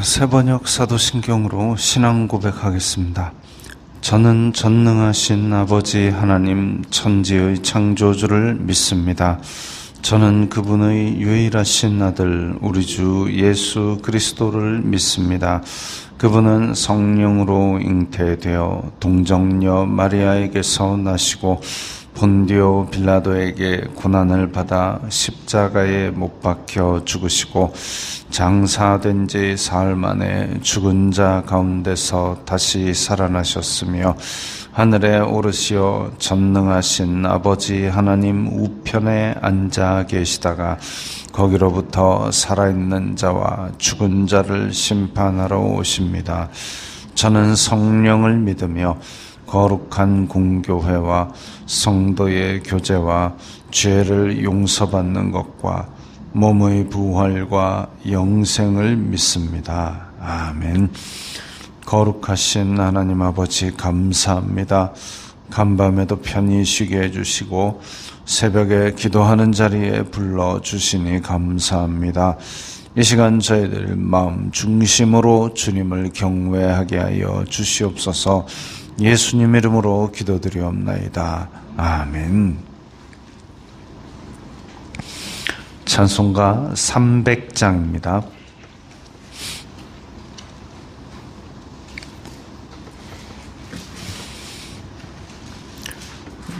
새번역 사도신경으로 신앙 고백하겠습니다. 저는 전능하신 아버지 하나님 천지의 창조주를 믿습니다. 저는 그분의 유일하신 아들 우리 주 예수 그리스도를 믿습니다. 그분은 성령으로 잉태되어 동정녀 마리아에게서 나시고 본디오 빌라도에게 고난을 받아 십자가에 못 박혀 죽으시고 장사된 지 사흘 만에 죽은 자 가운데서 다시 살아나셨으며 하늘에 오르시어 전능하신 아버지 하나님 우편에 앉아 계시다가 거기로부터 살아있는 자와 죽은 자를 심판하러 오십니다. 저는 성령을 믿으며 거룩한 공교회와 성도의 교제와 죄를 용서받는 것과 몸의 부활과 영생을 믿습니다. 아멘. 거룩하신 하나님 아버지 감사합니다. 간밤에도 편히 쉬게 해주시고 새벽에 기도하는 자리에 불러주시니 감사합니다. 이 시간 저희들 마음 중심으로 주님을 경외하게 하여 주시옵소서. 예수님 이름으로 기도드리옵나이다. 아멘. 찬송가 300장입니다.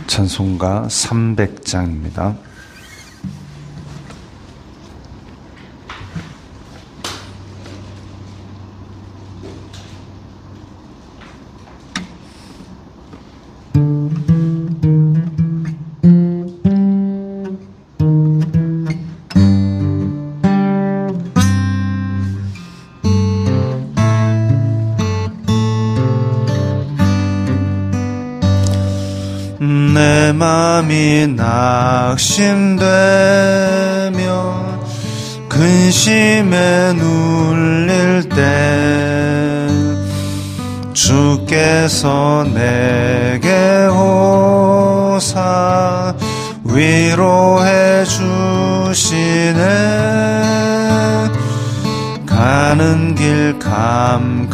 찬송가 300장입니다. 내 맘이 낙심되며 근심에 눌릴 때 주께서 내게 오사 위로해 주시네. 가는 길 캄캄하고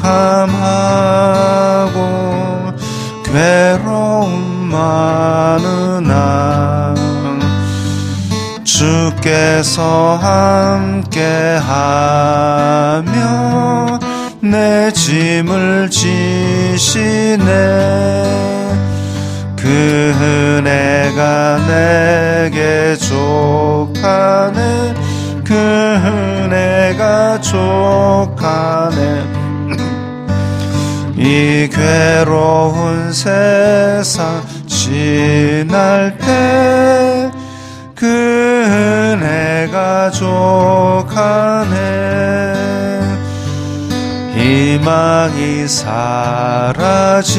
괴로움 많으나 주께서 함께하며 내 짐을 지시네. 그 은혜가 내게 족하네. 그 은혜가 족하네. 이 괴로운 세상 지날 때 그 은혜가 족하네. 희망이 사라지고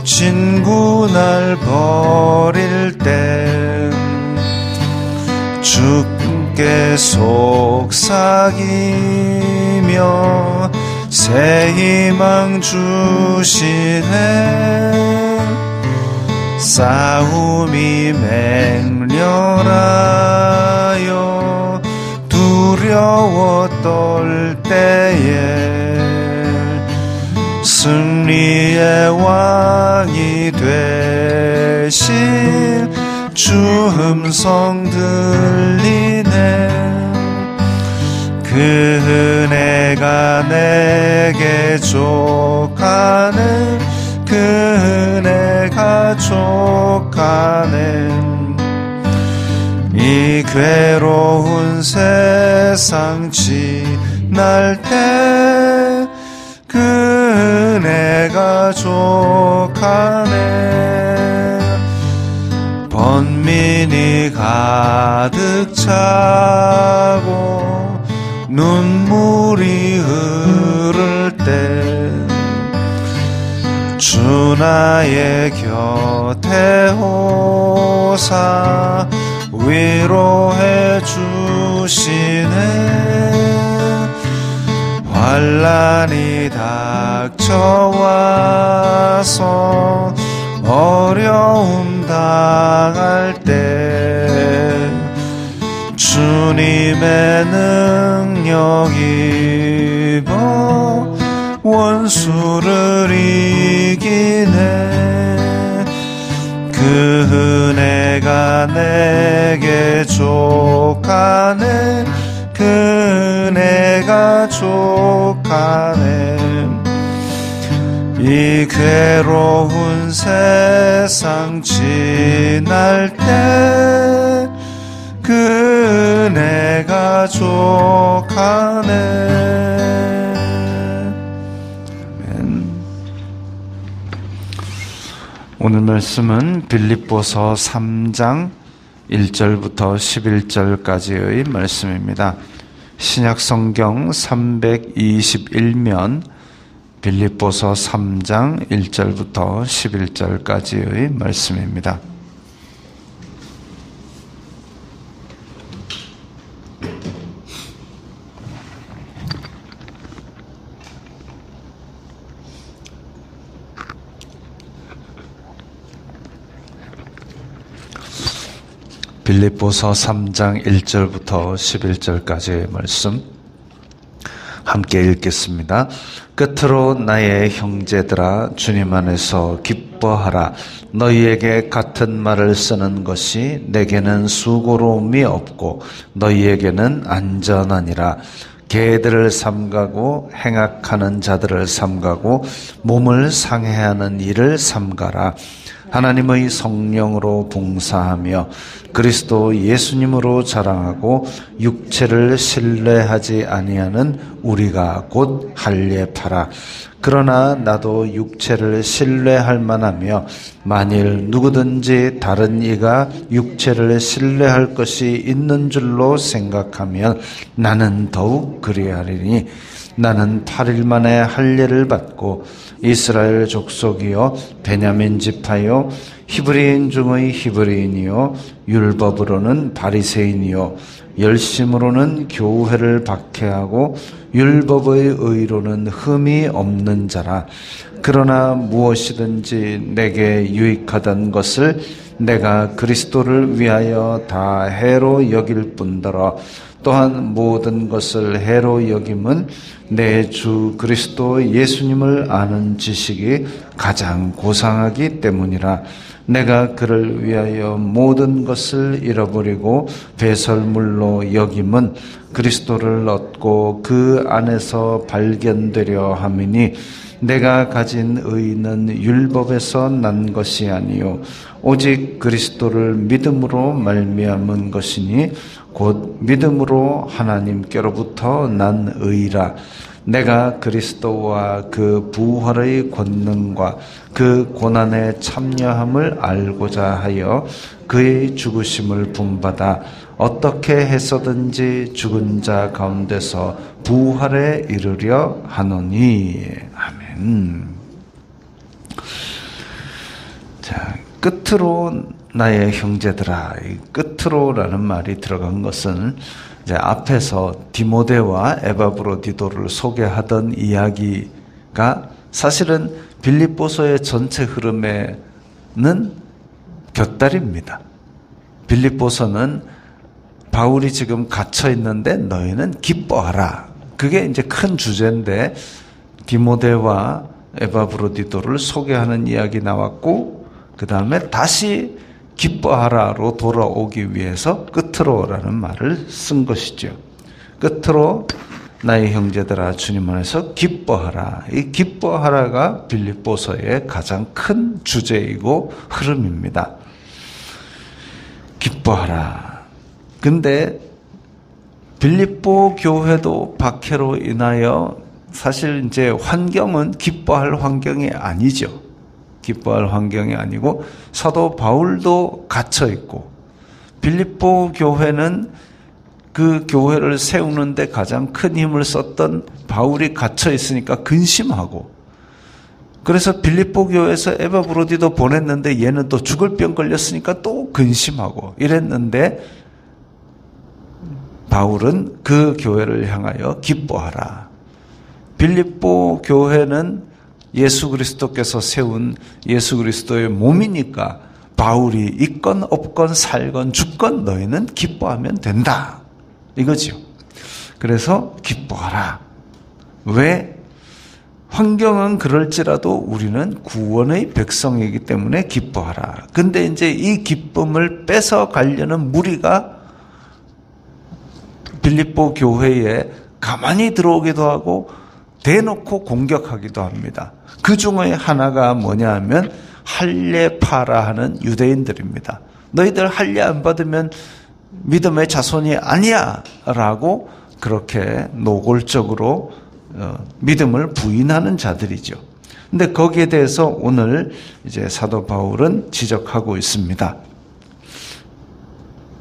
친구 날 버릴 때 주께 속삭이며 새 희망 주시네. 싸움이 맹렬하여 두려워 떨 때에 승리의 왕이 되신 주 음성 들리네. 그 은혜가 내게 족하네. 그 은혜가 족하네. 이 괴로운 세상 지날 때 그 은혜가 족하네. 번민이 가득 차고 눈물이 흐를 때 주 나의 곁에 오사 위로해 주시네. 환난이 닥쳐와서 어려움 당할 때 주님 주님의 능력 입어 원수를 이기네. 그 은혜가 내게 족하네. 그 은혜가 족하네. 이 괴로운 세상 지날 때 그 은혜가 족하네. 아멘. 오늘 말씀은 빌립보서 3장 1절부터 11절까지의 말씀입니다. 신약성경 321면 빌립보서 3장 1절부터 11절까지의 말씀입니다. 빌립보서 3장 1절부터 11절까지의 말씀 함께 읽겠습니다. 끝으로 나의 형제들아 주님 안에서 기뻐하라. 너희에게 같은 말을 쓰는 것이 내게는 수고로움이 없고 너희에게는 안전하니라. 개들을 삼가고 행악하는 자들을 삼가고 몸을 상해하는 일을 삼가라. 하나님의 성령으로 봉사하며 그리스도 예수님으로 자랑하고 육체를 신뢰하지 아니하는 우리가 곧 할례파라. 그러나 나도 육체를 신뢰할 만하며 만일 누구든지 다른 이가 육체를 신뢰할 것이 있는 줄로 생각하면 나는 더욱 그리하리니 나는 8일 만에 할례를 받고 이스라엘 족속이요 베냐민 지파요 히브리인 중의 히브리인이요 율법으로는 바리새인이요 열심으로는 교회를 박해하고 율법의 의로는 흠이 없는 자라. 그러나 무엇이든지 내게 유익하던 것을 내가 그리스도를 위하여 다 해로 여길 뿐더러 또한 모든 것을 해로 여김은 내 주 그리스도 예수님을 아는 지식이 가장 고상하기 때문이라. 내가 그를 위하여 모든 것을 잃어버리고 배설물로 여김은 그리스도를 얻고 그 안에서 발견되려 함이니 내가 가진 의는 율법에서 난 것이 아니요 오직 그리스도를 믿음으로 말미암은 것이니 곧 믿음으로 하나님께로부터 난 의라. 내가 그리스도와 그 부활의 권능과 그 고난에 참여함을 알고자 하여 그의 죽으심을 본받아 어떻게 해서든지 죽은 자 가운데서 부활에 이르려 하노니. 아멘. 자, 끝으로 나의 형제들아, 이 끝으로라는 말이 들어간 것은 이제 앞에서 디모데와 에바브로디도를 소개하던 이야기가 사실은 빌립보서의 전체 흐름에는 곁다리입니다. 빌립보서는 바울이 지금 갇혀 있는데 너희는 기뻐하라. 그게 이제 큰 주제인데 디모데와 에바브로디도를 소개하는 이야기 나왔고 그 다음에 다시 기뻐하라로 돌아오기 위해서 끝으로라는 말을 쓴 것이죠. 끝으로 나의 형제들아 주님 안에서 기뻐하라. 이 기뻐하라가 빌립보서의 가장 큰 주제이고 흐름입니다. 기뻐하라. 근데 빌립보 교회도 박해로 인하여 사실 이제 환경은 기뻐할 환경이 아니죠. 기뻐할 환경이 아니고 사도 바울도 갇혀 있고 빌립보 교회는 그 교회를 세우는데 가장 큰 힘을 썼던 바울이 갇혀 있으니까 근심하고 그래서 빌립보 교회에서 에바브로디도 보냈는데 얘는 또 죽을 병 걸렸으니까 또 근심하고 이랬는데 바울은 그 교회를 향하여 기뻐하라. 빌립보 교회는 예수 그리스도께서 세운 예수 그리스도의 몸이니까 바울이 있건 없건 살건 죽건 너희는 기뻐하면 된다. 이거지요. 그래서 기뻐하라. 왜? 환경은 그럴지라도 우리는 구원의 백성이기 때문에 기뻐하라. 근데 이제 이 기쁨을 뺏어 가려는 무리가 빌립보 교회에 가만히 들어오기도 하고 대놓고 공격하기도 합니다. 그 중에 하나가 뭐냐 하면 할례파라 하는 유대인들입니다. 너희들 할례 안 받으면 믿음의 자손이 아니야 라고 그렇게 노골적으로 믿음을 부인하는 자들이죠. 근데 거기에 대해서 오늘 이제 사도 바울은 지적하고 있습니다.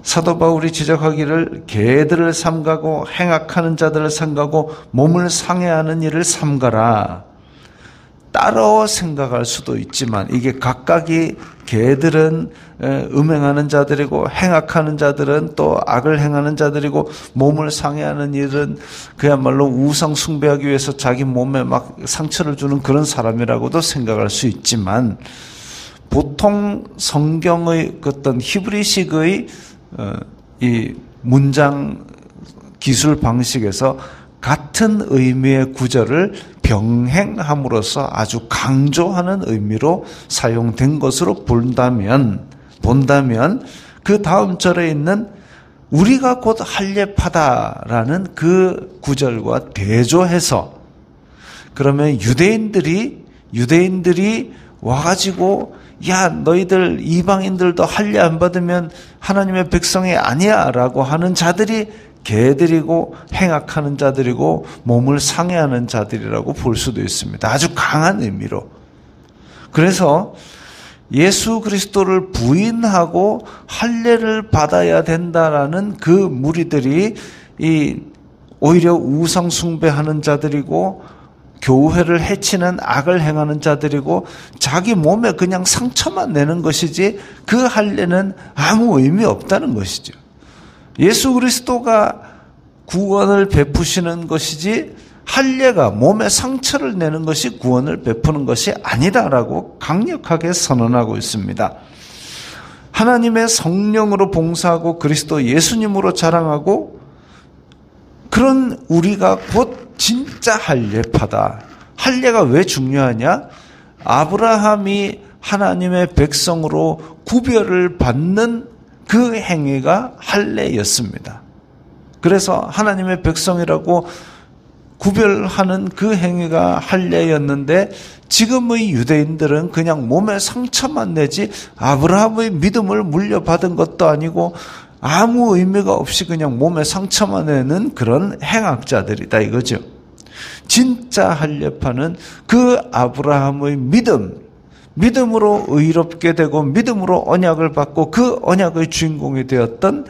사도 바울이 지적하기를 개들을 삼가고 행악하는 자들을 삼가고 몸을 상해하는 일을 삼가라. 따로 생각할 수도 있지만 이게 각각이 개들은 음행하는 자들이고 행악하는 자들은 또 악을 행하는 자들이고 몸을 상해하는 일은 그야말로 우상 숭배하기 위해서 자기 몸에 막 상처를 주는 그런 사람이라고도 생각할 수 있지만 보통 성경의 어떤 히브리식의 이 문장 기술 방식에서 같은 의미의 구절을 병행함으로써 아주 강조하는 의미로 사용된 것으로 본다면 그 다음 절에 있는 우리가 곧 할례파다라는 그 구절과 대조해서 그러면 유대인들이 와가지고 야 너희들 이방인들도 할례 안 받으면 하나님의 백성이 아니야 라고 하는 자들이 개들이고 행악하는 자들이고 몸을 상해하는 자들이라고 볼 수도 있습니다. 아주 강한 의미로. 그래서 예수 그리스도를 부인하고 할례를 받아야 된다라는 그 무리들이 오히려 우상 숭배하는 자들이고 교회를 해치는 악을 행하는 자들이고 자기 몸에 그냥 상처만 내는 것이지 그 할례는 아무 의미 없다는 것이죠. 예수 그리스도가 구원을 베푸시는 것이지 할례가 몸에 상처를 내는 것이 구원을 베푸는 것이 아니다라고 강력하게 선언하고 있습니다. 하나님의 성령으로 봉사하고 그리스도 예수님으로 자랑하고 그런 우리가 곧 진짜 할례파다. 할례가 왜 중요하냐? 아브라함이 하나님의 백성으로 구별을 받는 그 행위가 할례였습니다. 그래서 하나님의 백성이라고 구별하는 그 행위가 할례였는데 지금의 유대인들은 그냥 몸에 상처만 내지 아브라함의 믿음을 물려받은 것도 아니고 아무 의미가 없이 그냥 몸에 상처만 내는 그런 행악자들이다 이거죠. 진짜 할례파는 그 아브라함의 믿음으로 의롭게 되고 믿음으로 언약을 받고 그 언약의 주인공이 되었던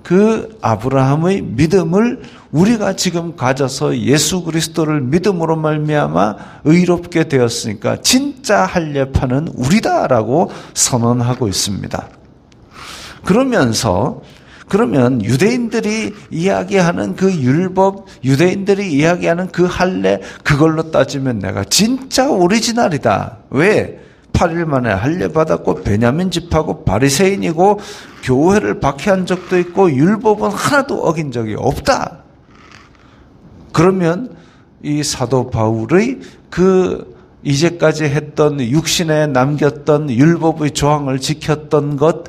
그 아브라함의 믿음을 우리가 지금 가져서 예수 그리스도를 믿음으로 말미암아 의롭게 되었으니까 진짜 할례파는 우리다라고 선언하고 있습니다. 그러면 유대인들이 이야기하는 그 율법, 유대인들이 이야기하는 그 할례, 그걸로 따지면 내가 진짜 오리지널이다. 왜? 8일 만에 할례 받았고 베냐민 집하고 바리새인이고 교회를 박해한 적도 있고 율법은 하나도 어긴 적이 없다. 그러면 이 사도 바울의 그 이제까지 했던 육신에 남겼던 율법의 조항을 지켰던 것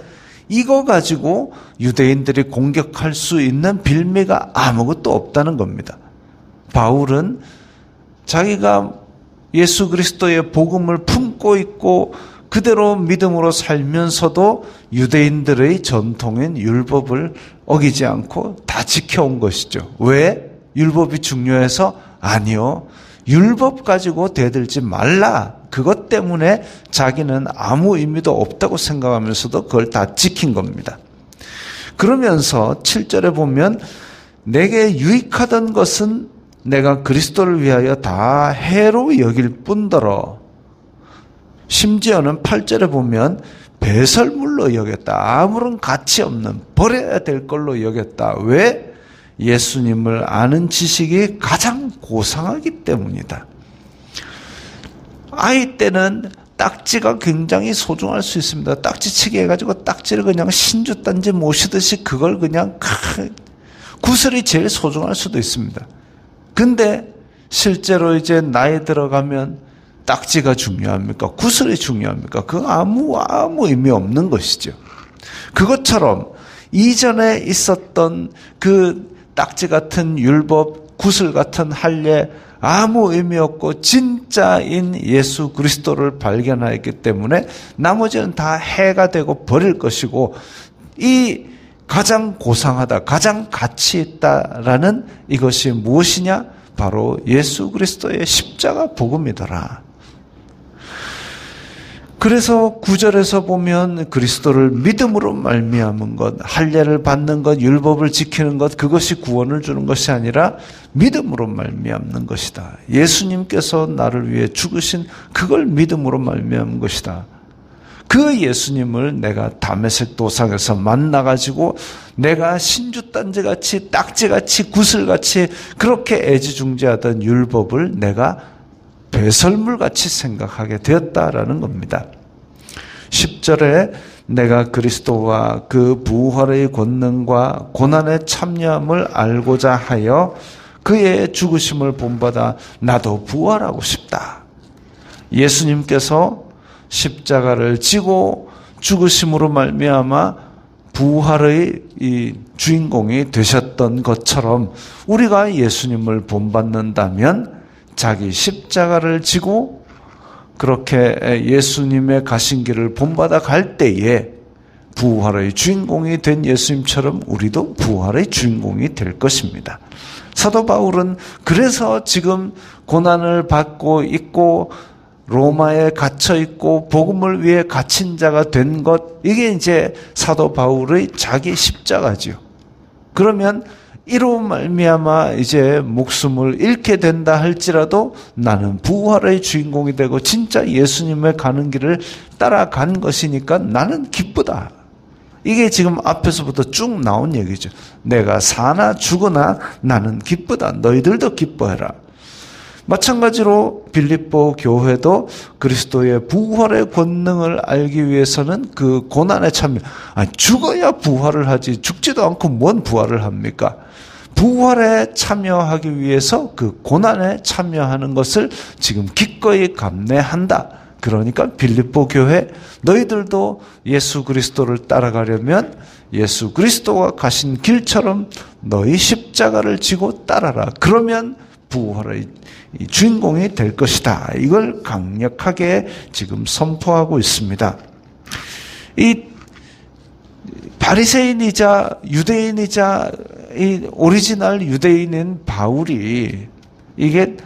이거 가지고 유대인들이 공격할 수 있는 빌미가 아무것도 없다는 겁니다. 바울은 자기가 예수 그리스도의 복음을 품고 있고 그대로 믿음으로 살면서도 유대인들의 전통인 율법을 어기지 않고 다 지켜온 것이죠. 왜? 율법이 중요해서? 아니요. 율법 가지고 대들지 말라. 그것 때문에 자기는 아무 의미도 없다고 생각하면서도 그걸 다 지킨 겁니다. 그러면서 7절에 보면 내게 유익하던 것은 내가 그리스도를 위하여 다 해로 여길 뿐더러 심지어는 8절에 보면 배설물로 여겼다. 아무런 가치 없는 버려야 될 걸로 여겼다. 왜? 예수님을 아는 지식이 가장 고상하기 때문이다. 아이 때는 딱지가 굉장히 소중할 수 있습니다. 딱지치기 해가지고 딱지를 그냥 신주단지 모시듯이 그걸 그냥 구슬이 제일 소중할 수도 있습니다. 근데 실제로 이제 나이 들어가면 딱지가 중요합니까? 구슬이 중요합니까? 그거 아무 의미 없는 것이죠. 그것처럼 이전에 있었던 그 딱지 같은 율법, 구슬 같은 할례 아무 의미 없고 진짜인 예수 그리스도를 발견하였기 때문에 나머지는 다 해가 되고 버릴 것이고, 이 가장 고상하다, 가장 가치 있다라는 이것이 무엇이냐? 바로 예수 그리스도의 십자가 복음이더라. 그래서 9절에서 보면 그리스도를 믿음으로 말미암은 것, 할례를 받는 것, 율법을 지키는 것, 그것이 구원을 주는 것이 아니라 믿음으로 말미암는 것이다. 예수님께서 나를 위해 죽으신 그걸 믿음으로 말미암은 것이다. 그 예수님을 내가 다메섹 도상에서 만나가지고 내가 신주단지같이 딱지같이 구슬같이 그렇게 애지중지하던 율법을 내가 배설물같이 생각하게 되었다라는 겁니다. 10절에 내가 그리스도와 그 부활의 권능과 고난의 참여함을 알고자 하여 그의 죽으심을 본받아 나도 부활하고 싶다. 예수님께서 십자가를 지고 죽으심으로 말미암아 부활의 이 주인공이 되셨던 것처럼 우리가 예수님을 본받는다면 자기 십자가를 지고 그렇게 예수님의 가신 길을 본받아 갈 때에 부활의 주인공이 된 예수님처럼 우리도 부활의 주인공이 될 것입니다. 사도 바울은 그래서 지금 고난을 받고 있고 로마에 갇혀 있고 복음을 위해 갇힌 자가 된 것, 이게 이제 사도 바울의 자기 십자가지요. 그러면 이로 말미암아 이제 목숨을 잃게 된다 할지라도 나는 부활의 주인공이 되고 진짜 예수님의 가는 길을 따라간 것이니까 나는 기쁘다. 이게 지금 앞에서부터 쭉 나온 얘기죠. 내가 사나 죽으나 나는 기쁘다. 너희들도 기뻐해라. 마찬가지로 빌립보 교회도 그리스도의 부활의 권능을 알기 위해서는 그 고난에 참여, 죽어야 부활을 하지 죽지도 않고 뭔 부활을 합니까? 부활에 참여하기 위해서 그 고난에 참여하는 것을 지금 기꺼이 감내한다. 그러니까 빌립보 교회 너희들도 예수 그리스도를 따라가려면 예수 그리스도가 가신 길처럼 너희 십자가를 지고 따라라. 그러면 부활의 주인공이 될 것이다. 이걸 강력하게 지금 선포하고 있습니다. 이 바리새인이자 유대인이자 이 오리지널 유대인인 바울이 이게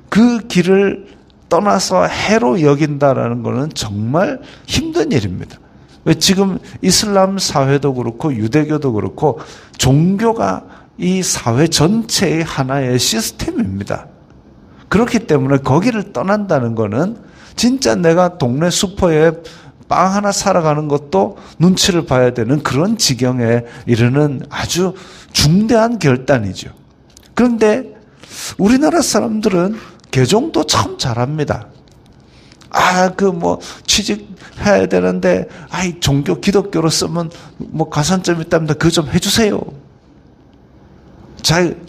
그 길을 떠나서 해로 여긴다라는 것은 정말 힘든 일입니다. 왜 지금 이슬람 사회도 그렇고 유대교도 그렇고 종교가 이 사회 전체의 하나의 시스템입니다. 그렇기 때문에 거기를 떠난다는 것은 진짜 내가 동네 슈퍼에 빵 하나 사러 가는 것도 눈치를 봐야 되는 그런 지경에 이르는 아주 중대한 결단이죠. 그런데 우리나라 사람들은 개종도 참 잘합니다. 취직해야 되는데, 종교 기독교로 쓰면 가산점 있답니다. 그거 좀 해주세요.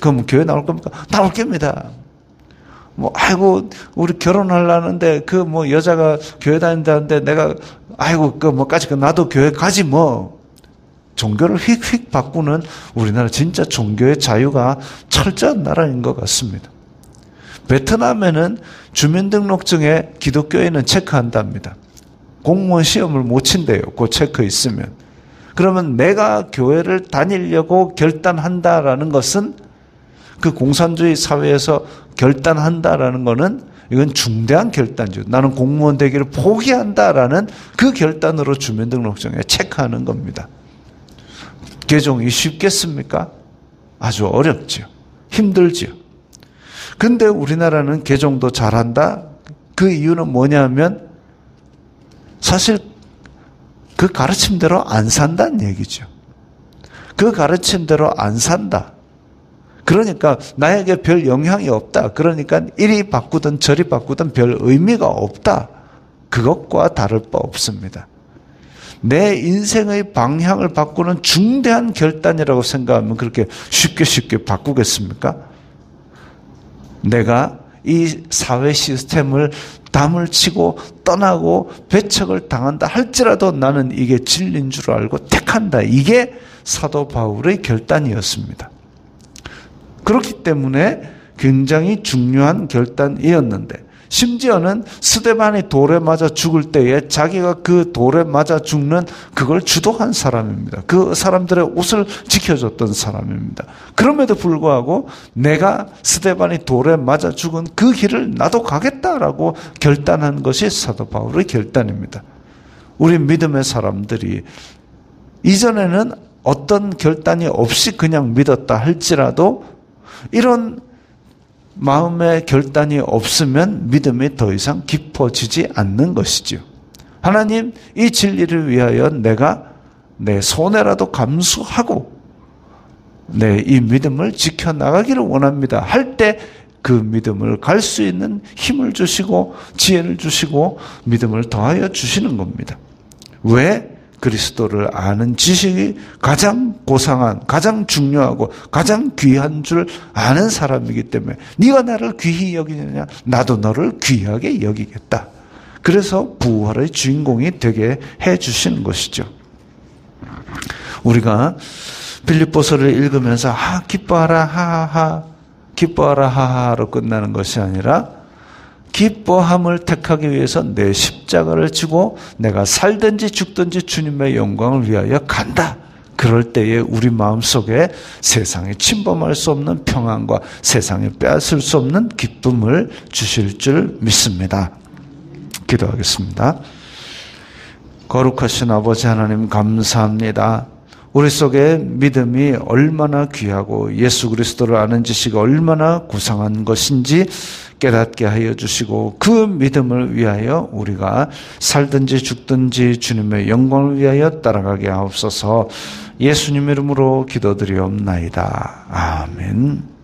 그럼 교회 나올 겁니까? 나올 겁니다. 우리 결혼하려는데, 여자가 교회 다닌다는데 내가, 나도 교회 가지 종교를 휙휙 바꾸는 우리나라 진짜 종교의 자유가 철저한 나라인 것 같습니다. 베트남에는 주민등록증에 기독교인은 체크한답니다. 공무원 시험을 못 친대요. 그 체크 있으면. 그러면 내가 교회를 다니려고 결단한다라는 것은 그 공산주의 사회에서 결단한다라는 것은 이건 중대한 결단이죠. 나는 공무원 되기를 포기한다라는 그 결단으로 주민등록증에 체크하는 겁니다. 개종이 쉽겠습니까? 아주 어렵죠. 힘들죠. 근데 우리나라는 개종도 잘한다? 그 이유는 뭐냐면 사실 그 가르침대로 안 산다는 얘기죠. 그 가르침대로 안 산다. 그러니까 나에게 별 영향이 없다. 그러니까 이리 바꾸든 저리 바꾸든 별 의미가 없다. 그것과 다를 바 없습니다. 내 인생의 방향을 바꾸는 중대한 결단이라고 생각하면 그렇게 쉽게 바꾸겠습니까? 내가 이 사회 시스템을 담을 치고 떠나고 배척을 당한다 할지라도 나는 이게 진리인 줄 알고 택한다. 이게 사도 바울의 결단이었습니다. 그렇기 때문에 굉장히 중요한 결단이었는데 심지어는 스데반이 돌에 맞아 죽을 때에 자기가 그 돌에 맞아 죽는 그걸 주도한 사람입니다. 그 사람들의 옷을 지켜줬던 사람입니다. 그럼에도 불구하고 내가 스데반이 돌에 맞아 죽은 그 길을 나도 가겠다라고 결단한 것이 사도 바울의 결단입니다. 우리 믿음의 사람들이 이전에는 어떤 결단이 없이 그냥 믿었다 할지라도 이런 마음의 결단이 없으면 믿음이 더 이상 깊어지지 않는 것이지요. 하나님, 이 진리를 위하여 내가 내 손해라도 감수하고 이 믿음을 지켜나가기를 원합니다. 할 때 그 믿음을 갈 수 있는 힘을 주시고 지혜를 주시고 믿음을 더하여 주시는 겁니다. 왜? 그리스도를 아는 지식이 가장 고상한, 가장 중요하고 가장 귀한 줄 아는 사람이기 때문에 네가 나를 귀히 여기느냐 나도 너를 귀하게 여기겠다. 그래서 부활의 주인공이 되게 해주시는 것이죠. 우리가 빌립보서를 읽으면서 기뻐하라 하하하 기뻐하라 하하로 끝나는 것이 아니라 기뻐함을 택하기 위해서 내 십자가를 지고 내가 살든지 죽든지 주님의 영광을 위하여 간다. 그럴 때에 우리 마음속에 세상에 침범할 수 없는 평안과 세상에 빼앗을 수 없는 기쁨을 주실 줄 믿습니다. 기도하겠습니다. 거룩하신 아버지 하나님 감사합니다. 우리 속에 믿음이 얼마나 귀하고 예수 그리스도를 아는 지식이 얼마나 고상한 것인지 깨닫게 하여 주시고 그 믿음을 위하여 우리가 살든지 죽든지 주님의 영광을 위하여 따라가게 하옵소서. 예수님 이름으로 기도드리옵나이다. 아멘.